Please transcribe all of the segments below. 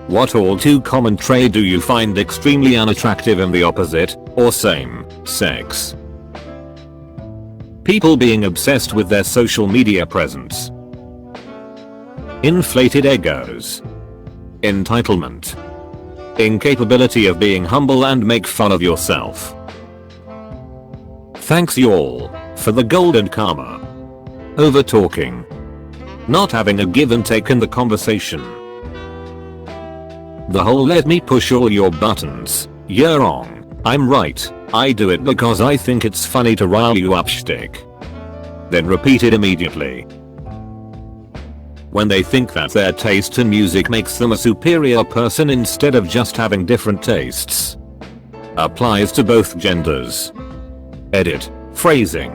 What all too common trait do you find extremely unattractive in the opposite, or same, sex? People being obsessed with their social media presence. Inflated egos. Entitlement. Incapability of being humble and make fun of yourself. Thanks y'all for the golden karma. Over talking. Not having a give and take in the conversation. The whole let me push all your buttons, you're wrong, I'm right, I do it because I think it's funny to rile you up shtick. Then repeat it immediately. When they think that their taste in music makes them a superior person instead of just having different tastes. Applies to both genders. Edit. Phrasing.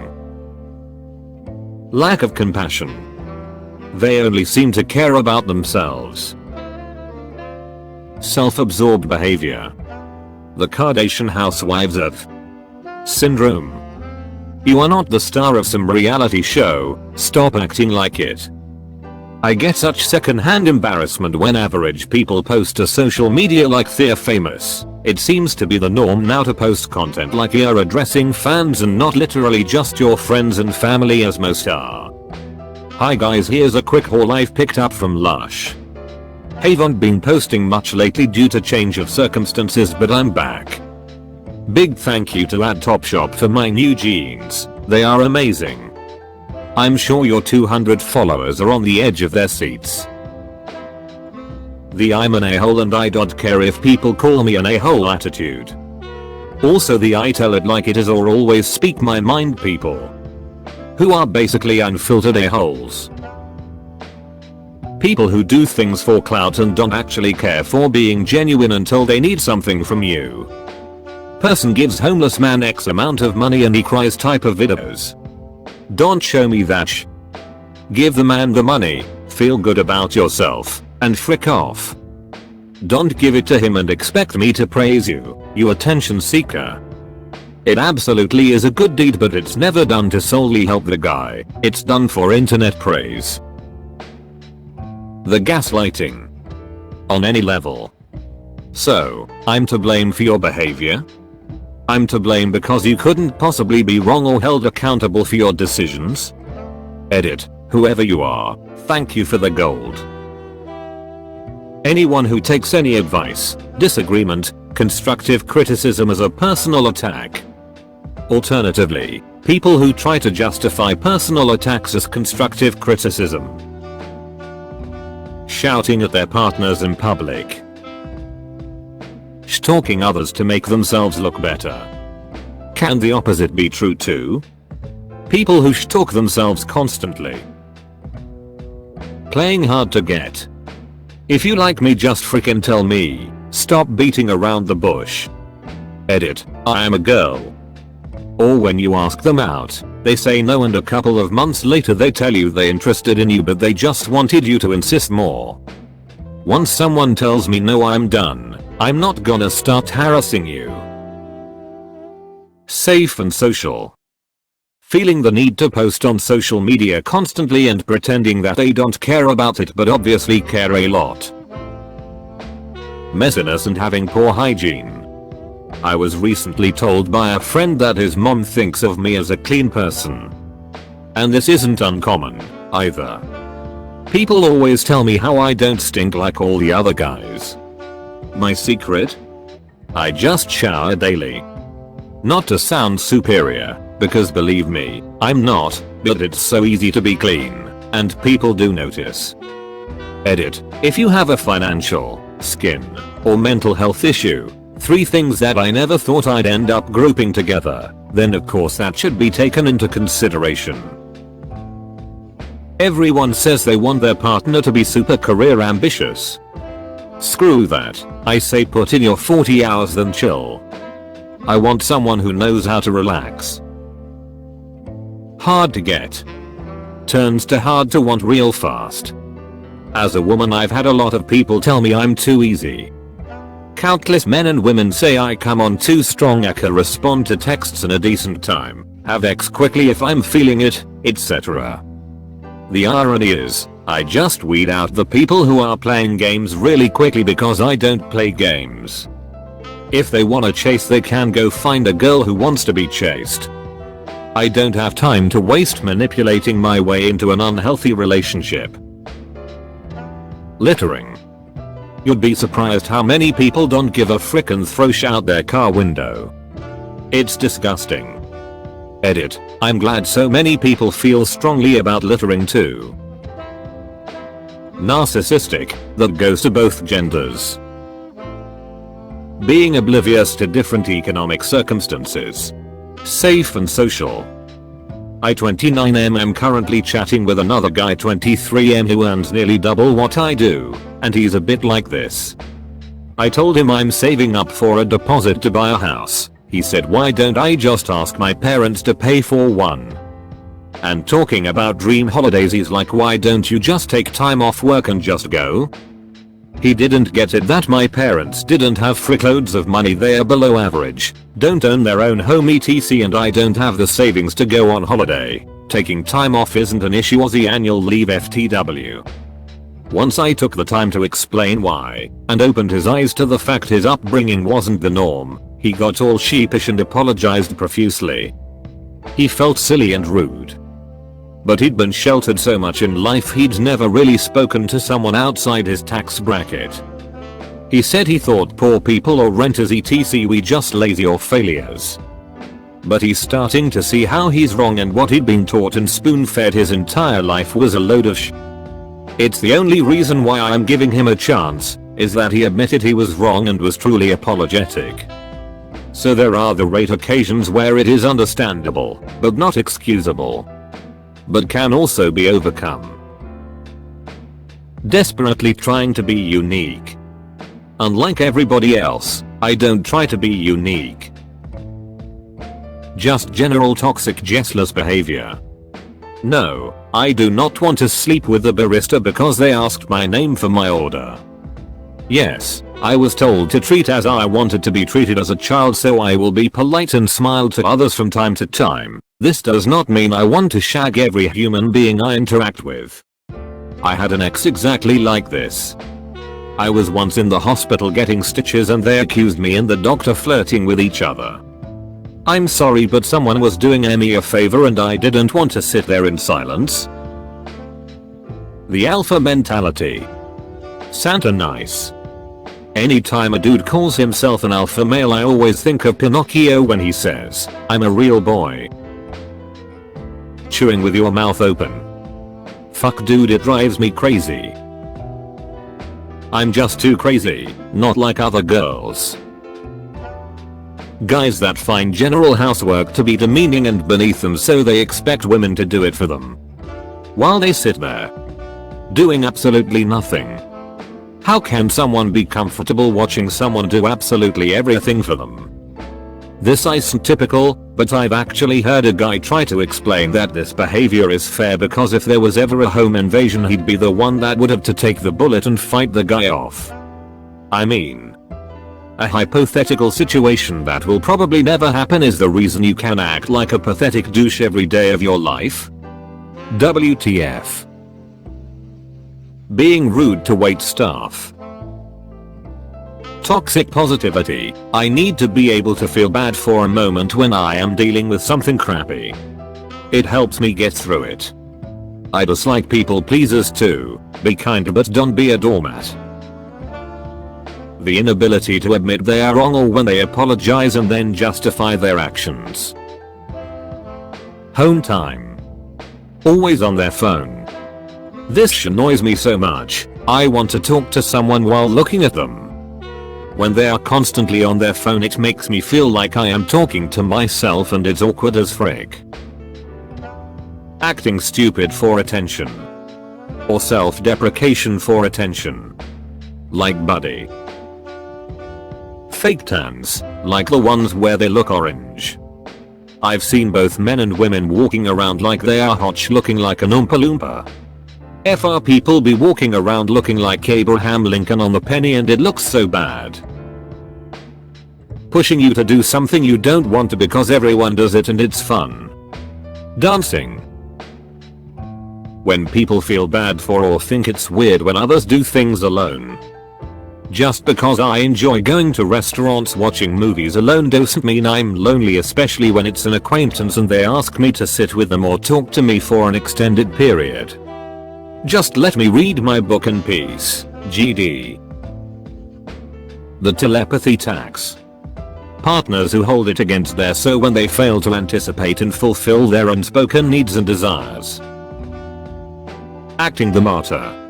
Lack of compassion. They only seem to care about themselves. Self-absorbed behavior. The Kardashian housewives of syndrome. You are not the star of some reality show, stop acting like it. I get such second-hand embarrassment when average people post to social media like they're famous. It seems to be the norm now to post content like you're addressing fans and not literally just your friends and family as most are. Hi guys, here's a quick haul I've picked up from Lush. Haven't been posting much lately due to change of circumstances, but I'm back. Big thank you to Topshop for my new jeans, they are amazing. I'm sure your 200 followers are on the edge of their seats. The I'm an a-hole and I don't care if people call me an a-hole attitude. Also the I tell it like it is or always speak my mind people. Who are basically unfiltered a-holes. People who do things for clout and don't actually care for being genuine until they need something from you. Person gives homeless man X amount of money and he cries type of videos. Don't show me that sh. Give the man the money, feel good about yourself, and frick off. Don't give it to him and expect me to praise you, you attention seeker. It absolutely is a good deed, but it's never done to solely help the guy, it's done for internet praise. The gaslighting. On any level. So, I'm to blame for your behavior? I'm to blame because you couldn't possibly be wrong or held accountable for your decisions? Edit. Whoever you are, thank you for the gold. Anyone who takes any advice, disagreement, constructive criticism as a personal attack. Alternatively, people who try to justify personal attacks as constructive criticism. Shouting at their partners in public. Stalking others to make themselves look better. Can the opposite be true too? People who stalk themselves constantly. Playing hard to get. If you like me, just frickin' tell me, stop beating around the bush. Edit. I am a girl. Or when you ask them out, they say no and a couple of months later they tell you they're interested in you but they just wanted you to insist more. Once someone tells me no, I'm done. I'm not gonna start harassing you. Safe and social. Feeling the need to post on social media constantly and pretending that they don't care about it but obviously care a lot. Messiness and having poor hygiene. I was recently told by a friend that his mom thinks of me as a clean person. And this isn't uncommon, either. People always tell me how I don't stink like all the other guys. My secret? I just shower daily. Not to sound superior, because believe me, I'm not, but it's so easy to be clean, and people do notice. Edit. If you have a financial, skin, or mental health issue, 3 things that I never thought I'd end up grouping together, then of course that should be taken into consideration. Everyone says they want their partner to be super career ambitious. Screw that, I say put in your 40 hours then chill. I want someone who knows how to relax. Hard to get. Turns to hard to want real fast. As a woman, I've had a lot of people tell me I'm too easy. Countless men and women say I come on too strong, I can respond to texts in a decent time, have X quickly if I'm feeling it, etc. The irony is, I just weed out the people who are playing games really quickly because I don't play games. If they wanna chase, they can go find a girl who wants to be chased. I don't have time to waste manipulating my way into an unhealthy relationship. Littering. You'd be surprised how many people don't give a frick and throw shit out their car window. It's disgusting. Edit. I'm glad so many people feel strongly about littering too. Narcissistic. That goes to both genders. Being oblivious to different economic circumstances. Safe and social. I 29M am currently chatting with another guy 23M who earns nearly double what I do, and he's a bit like this. I told him I'm saving up for a deposit to buy a house. He said, why don't I just ask my parents to pay for one? And talking about dream holidays, he's like, why don't you just take time off work and just go? He didn't get it that my parents didn't have frickloads of money, they are below average, don't own their own home etc, and I don't have the savings to go on holiday. Taking time off isn't an issue, Aussie annual leave FTW. Once I took the time to explain why, and opened his eyes to the fact his upbringing wasn't the norm, he got all sheepish and apologized profusely. He felt silly and rude. But he'd been sheltered so much in life he'd never really spoken to someone outside his tax bracket. He said he thought poor people or renters etc were just lazy or failures. But he's starting to see how he's wrong, and what he'd been taught and spoon-fed his entire life was a load of It's the only reason why I'm giving him a chance, is that he admitted he was wrong and was truly apologetic. So there are the rare occasions where it is understandable, but not excusable. But can also be overcome. Desperately trying to be unique. Unlike everybody else, I don't try to be unique. Just general toxic restless behavior. No, I do not want to sleep with the barista because they asked my name for my order. Yes, I was told to treat as I wanted to be treated as a child, so I will be polite and smile to others from time to time. This does not mean I want to shag every human being I interact with. I had an ex exactly like this. I was once in the hospital getting stitches and they accused me and the doctor flirting with each other. I'm sorry, but someone was doing me a favor and I didn't want to sit there in silence. The alpha mentality. Santa nice. Anytime a dude calls himself an alpha male, I always think of Pinocchio when he says, I'm a real boy. Chewing with your mouth open. Fuck dude, it drives me crazy. I'm just too crazy, not like other girls. Guys that find general housework to be demeaning and beneath them, so they expect women to do it for them. While they sit there, doing absolutely nothing. How can someone be comfortable watching someone do absolutely everything for them? This isn't typical, but I've actually heard a guy try to explain that this behavior is fair because if there was ever a home invasion, he'd be the one that would have to take the bullet and fight the guy off. I mean, a hypothetical situation that will probably never happen is the reason you can act like a pathetic douche every day of your life? WTF. Being rude to wait staff. Toxic positivity. I need to be able to feel bad for a moment when I am dealing with something crappy. It helps me get through it. I dislike people pleasers too. Be kind but don't be a doormat. The inability to admit they are wrong or when they apologize and then justify their actions. Home time. Always on their phone. This annoys me so much. I want to talk to someone while looking at them. When they are constantly on their phone, it makes me feel like I am talking to myself and it's awkward as frick. Acting stupid for attention. Or self-deprecation for attention. Like Buddy. Fake tans, like the ones where they look orange. I've seen both men and women walking around like they are hot, looking like an Oompa Loompa. FR people be walking around looking like Abraham Lincoln on the penny and it looks so bad. Pushing you to do something you don't want to because everyone does it and it's fun. Dancing. When people feel bad for or think it's weird when others do things alone. Just because I enjoy going to restaurants watching movies alone doesn't mean I'm lonely, especially when it's an acquaintance and they ask me to sit with them or talk to me for an extended period. Just let me read my book in peace. GD. The telepathy tax. Partners who hold it against their so when they fail to anticipate and fulfill their unspoken needs and desires. Acting the martyr.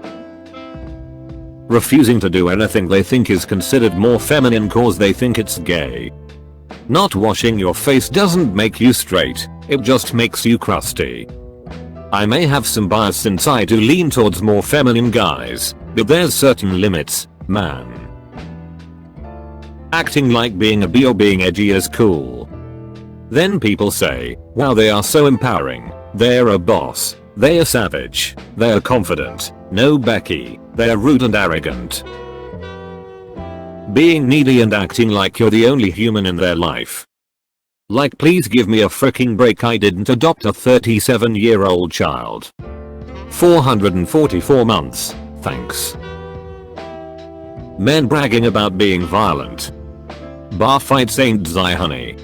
Refusing to do anything they think is considered more feminine cause they think it's gay. Not washing your face doesn't make you straight, it just makes you crusty. I may have some bias since I do lean towards more feminine guys, but there's certain limits, man. Acting like being a B or being edgy is cool. Then people say, wow, they are so empowering, they're a boss, they're savage, they're confident, no Becky, they're rude and arrogant. Being needy and acting like you're the only human in their life. Like, please give me a freaking break, I didn't adopt a 37-year-old child. 444 months, thanks. Men bragging about being violent. Bar fights ain't zai honey.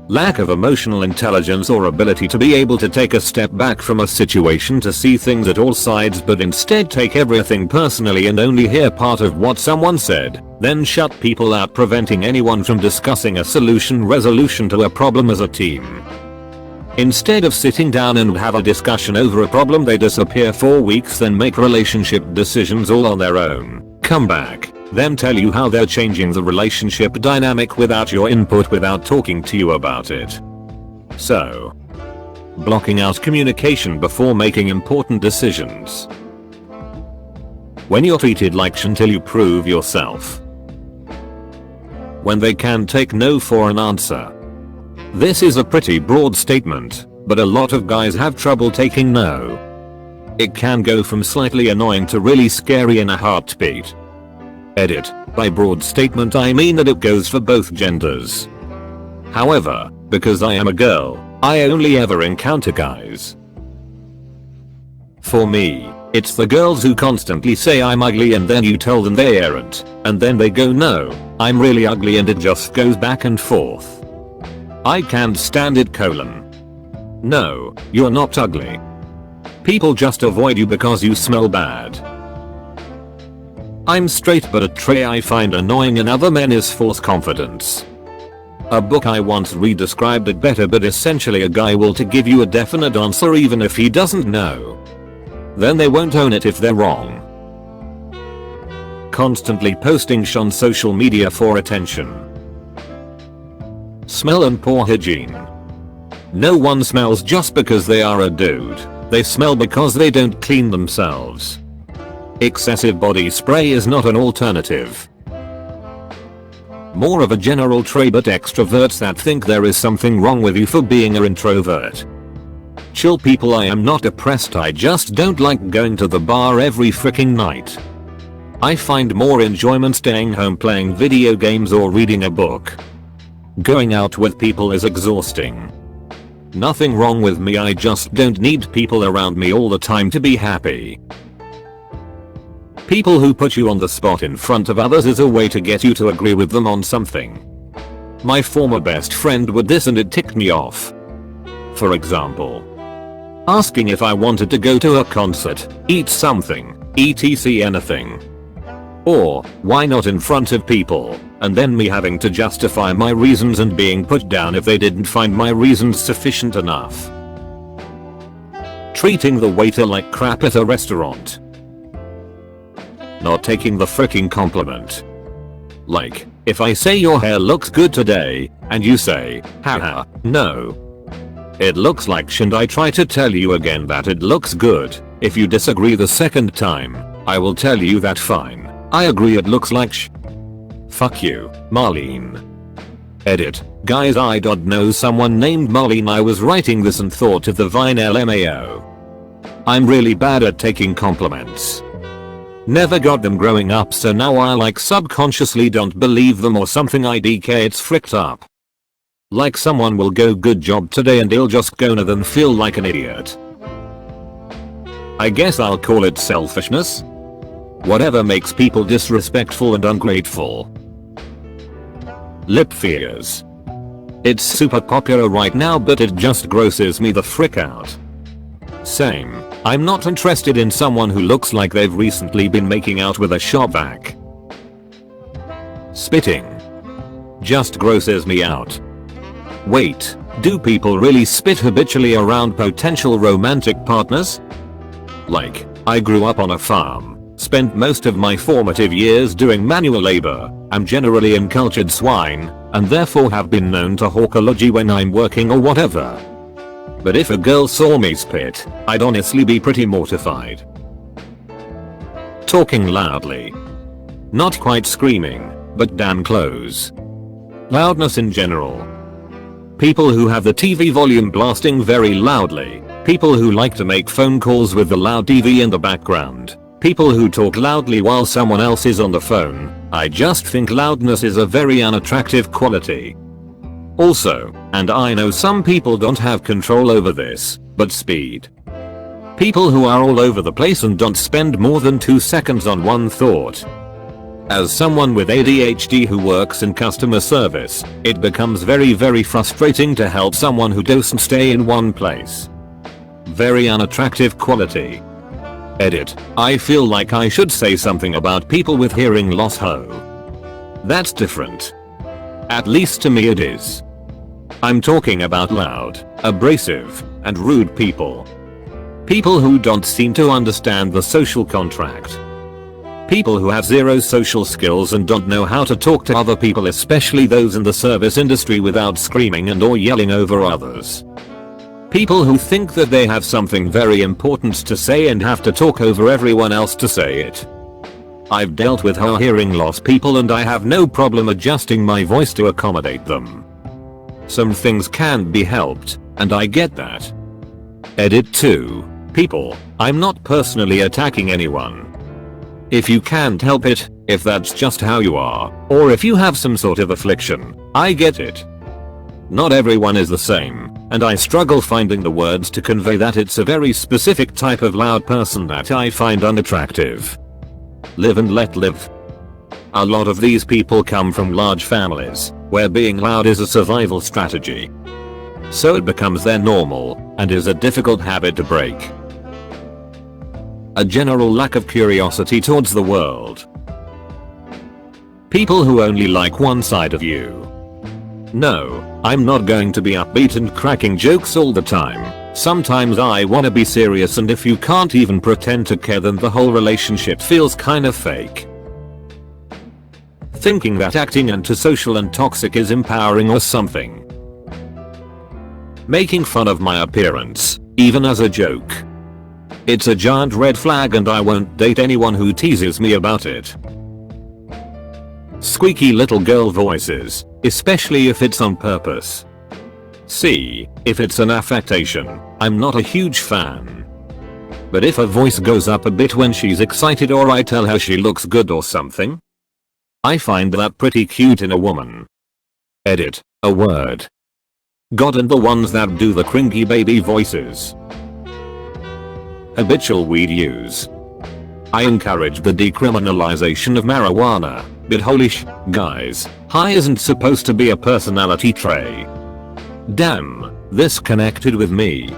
Lack of emotional intelligence or ability to be able to take a step back from a situation to see things at all sides, but instead take everything personally and only hear part of what someone said, then shut people out, preventing anyone from discussing a resolution to a problem as a team. Instead of sitting down and have a discussion over a problem, they disappear for weeks, then make relationship decisions all on their own, come back, then tell you how they're changing the relationship dynamic without your input, without talking to you about it. So, blocking out communication before making important decisions. When you're treated like sh until you prove yourself. When they can take no for an answer. This is a pretty broad statement, but a lot of guys have trouble taking no. It can go from slightly annoying to really scary in a heartbeat. Edit. By broad statement I mean that it goes for both genders. However, because I am a girl, I only ever encounter guys. For me, it's the girls who constantly say I'm ugly and then you tell them they aren't, and then they go no, I'm really ugly, and it just goes back and forth. I can't stand it. No, you're not ugly. People just avoid you because you smell bad. I'm straight, but a trait I find annoying in other men is false confidence. A book I once read described it better, but essentially a guy will to give you a definite answer even if he doesn't know. Then they won't own it if they're wrong. Constantly posting sh on social media for attention. Smell and poor hygiene. No one smells just because they are a dude, they smell because they don't clean themselves. Excessive body spray is not an alternative. More of a general trait, but extroverts that think there is something wrong with you for being an introvert. Chill people, I am not depressed, I just don't like going to the bar every freaking night. I find more enjoyment staying home playing video games or reading a book. Going out with people is exhausting. Nothing wrong with me, I just don't need people around me all the time to be happy. People who put you on the spot in front of others is a way to get you to agree with them on something. My former best friend would this and it ticked me off. For example, asking if I wanted to go to a concert, eat something, etc anything. Or, why not in front of people, and then me having to justify my reasons and being put down if they didn't find my reasons sufficient enough. Treating the waiter like crap at a restaurant. Not taking the freaking compliment. Like, if I say your hair looks good today, and you say, haha, no. It looks like sh, and I try to tell you again that it looks good. If you disagree the second time, I will tell you that fine, I agree it looks like sh. Fuck you, Marlene. Edit. Guys, I don't know someone named Marlene. I was writing this and thought of the Vine LMAO. I'm really bad at taking compliments. Never got them growing up, so now I like subconsciously don't believe them or something. IDK, it's fricked up. Like someone will go good job today and he'll just go no then feel like an idiot. I guess I'll call it selfishness. Whatever makes people disrespectful and ungrateful. Lip fears. It's super popular right now, but it just grosses me the frick out. Same. I'm not interested in someone who looks like they've recently been making out with a shop vac. Spitting. Just grosses me out. Wait, do people really spit habitually around potential romantic partners? Like, I grew up on a farm, spent most of my formative years doing manual labor, I'm generally uncultured swine, and therefore have been known to hawk a lodgy when I'm working or whatever. But if a girl saw me spit, I'd honestly be pretty mortified. Talking loudly. Not quite screaming, but damn close. Loudness in general. People who have the TV volume blasting very loudly. People who like to make phone calls with the loud TV in the background. People who talk loudly while someone else is on the phone. I just think loudness is a very unattractive quality. Also, and I know some people don't have control over this, but speed. People who are all over the place and don't spend more than 2 seconds on one thought. As someone with ADHD who works in customer service, it becomes very frustrating to help someone who doesn't stay in one place. Very unattractive quality. Edit. I feel like I should say something about people with hearing loss That's different. At least to me it is. I'm talking about loud, abrasive, and rude people. People who don't seem to understand the social contract. People who have zero social skills and don't know how to talk to other people, especially those in the service industry, without screaming and or yelling over others. People who think that they have something very important to say and have to talk over everyone else to say it. I've dealt with hearing loss people and I have no problem adjusting my voice to accommodate them. Some things can be helped, and I get that. Edit 2. People, I'm not personally attacking anyone. If you can't help it, if that's just how you are, or if you have some sort of affliction, I get it. Not everyone is the same, and I struggle finding the words to convey that it's a very specific type of loud person that I find unattractive. Live and let live. A lot of these people come from large families, where being loud is a survival strategy. So it becomes their normal, and is a difficult habit to break. A general lack of curiosity towards the world. People who only like one side of you. No, I'm not going to be upbeat and cracking jokes all the time. Sometimes I wanna be serious, and if you can't even pretend to care, then the whole relationship feels kind of fake. Thinking that acting antisocial and toxic is empowering or something. Making fun of my appearance, even as a joke. It's a giant red flag and I won't date anyone who teases me about it. Squeaky little girl voices, especially if it's on purpose. See, if it's an affectation, I'm not a huge fan. But if her voice goes up a bit when she's excited or I tell her she looks good or something, I find that pretty cute in a woman. Edit. A word. God, and the ones that do the cringy baby voices. Habitual weed use. I encourage the decriminalization of marijuana, but holy guys, high isn't supposed to be a personality trait. Damn, this connected with me.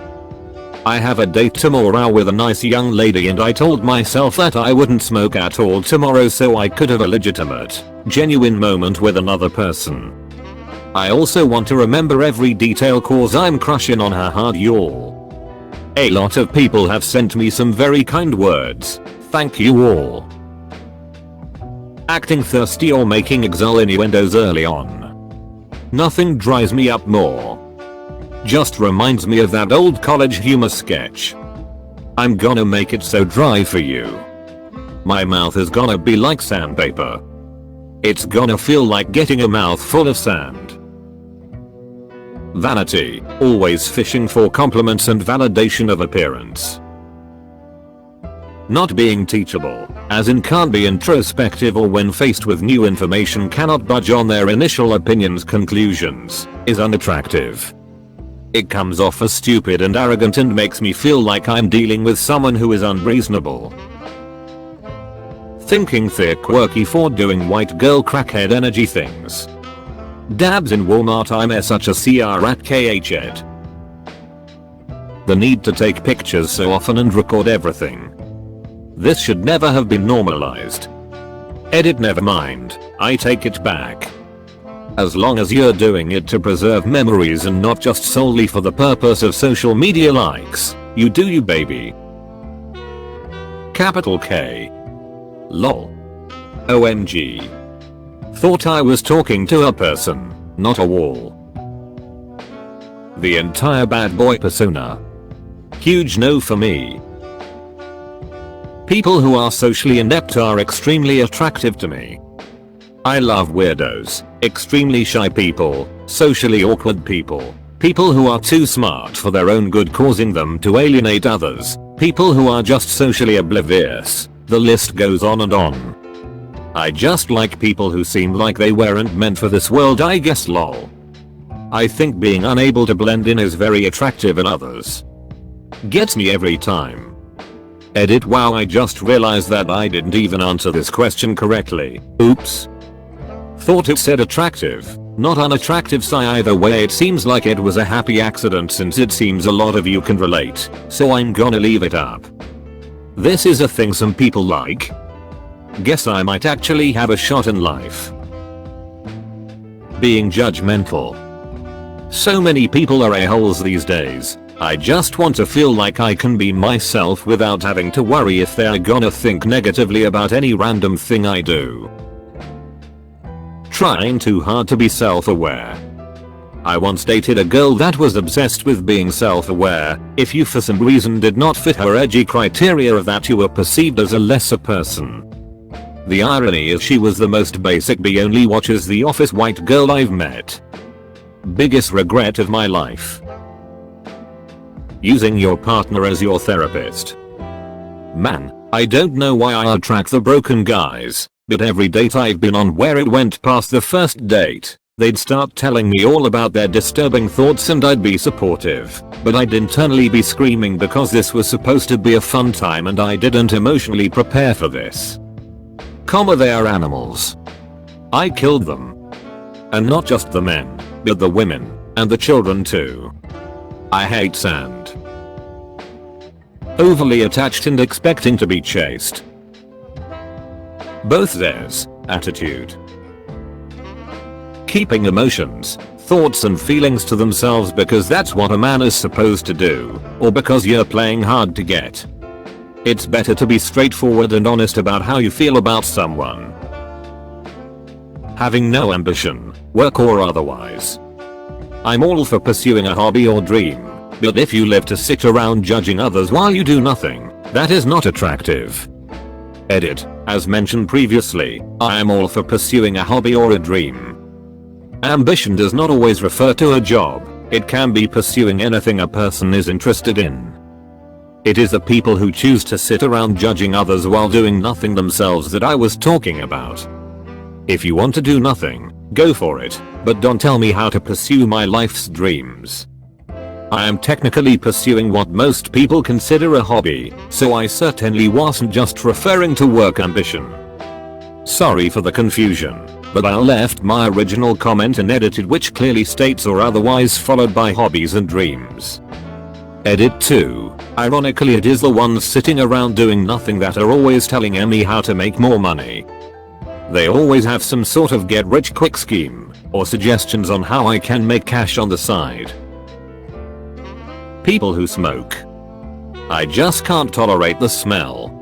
I have a date tomorrow with a nice young lady and I told myself that I wouldn't smoke at all tomorrow so I could have a legitimate, genuine moment with another person. I also want to remember every detail cause I'm crushing on her hard, y'all. A lot of people have sent me some very kind words. Thank you all. Acting thirsty or making exile innuendos early on. Nothing drives me up more. Just reminds me of that old college humor sketch. I'm gonna make it so dry for you. My mouth is gonna be like sandpaper. It's gonna feel like getting a mouthful of sand. Vanity, always fishing for compliments and validation of appearance. Not being teachable, as in can't be introspective or when faced with new information cannot budge on their initial opinions conclusions, is unattractive. It comes off as stupid and arrogant and makes me feel like I'm dealing with someone who is unreasonable. Thinking thick quirky for doing white girl crackhead energy things. Dabs in Walmart. I'm such a CR at KHED. The need to take pictures so often and record everything. This should never have been normalized. Edit never mind, I take it back. As long as you're doing it to preserve memories and not just solely for the purpose of social media likes, you do you, baby. Capital K. Lol. OMG. Thought I was talking to a person, not a wall. The entire bad boy persona. Huge no for me. People who are socially inept are extremely attractive to me. I love weirdos, extremely shy people, socially awkward people, people who are too smart for their own good causing them to alienate others, people who are just socially oblivious. The list goes on and on. I just like people who seem like they weren't meant for this world, I guess, lol. I think being unable to blend in is very attractive in others. Gets me every time. Edit wow, I just realized that I didn't even answer this question correctly. Oops. Thought it said attractive, not unattractive. Either way it seems like it was a happy accident since it seems a lot of you can relate, so I'm gonna leave it up. This is a thing some people like. Guess I might actually have a shot in life. Being judgmental. So many people are a-holes these days. I just want to feel like I can be myself without having to worry if they're gonna think negatively about any random thing I do. Trying too hard to be self-aware. I once dated a girl that was obsessed with being self-aware. If you for some reason did not fit her edgy criteria of that, you were perceived as a lesser person. The irony is she was the most basic B only watches The Office white girl I've met. Biggest regret of my life. Using your partner as your therapist. Man, I don't know why I attract the broken guys, but every date I've been on where it went past the first date, they'd start telling me all about their disturbing thoughts and I'd be supportive, but I'd internally be screaming because this was supposed to be a fun time and I didn't emotionally prepare for this. They are animals. I killed them. And not just the men, but the women, and the children too. I hate sand. Overly attached and expecting to be chased. Both theirs, attitude. Keeping emotions, thoughts and feelings to themselves because that's what a man is supposed to do, or because you're playing hard to get. It's better to be straightforward and honest about how you feel about someone. Having no ambition, work or otherwise. I'm all for pursuing a hobby or dream, but if you live to sit around judging others while you do nothing, that is not attractive. Edit, as mentioned previously, I am all for pursuing a hobby or a dream. Ambition does not always refer to a job, it can be pursuing anything a person is interested in. It is the people who choose to sit around judging others while doing nothing themselves that I was talking about. If you want to do nothing, go for it, but don't tell me how to pursue my life's dreams. I am technically pursuing what most people consider a hobby, so I certainly wasn't just referring to work ambition. Sorry for the confusion, but I left my original comment unedited, which clearly states or otherwise followed by hobbies and dreams. Edit 2. Ironically, it is the ones sitting around doing nothing that are always telling me how to make more money. They always have some sort of get rich quick scheme, or suggestions on how I can make cash on the side. People who smoke. I just can't tolerate the smell.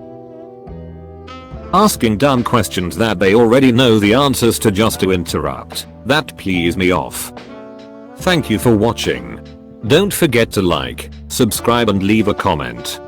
Asking dumb questions that they already know the answers to just to interrupt. That pees me off. Thank you for watching. Don't forget to like, subscribe and leave a comment.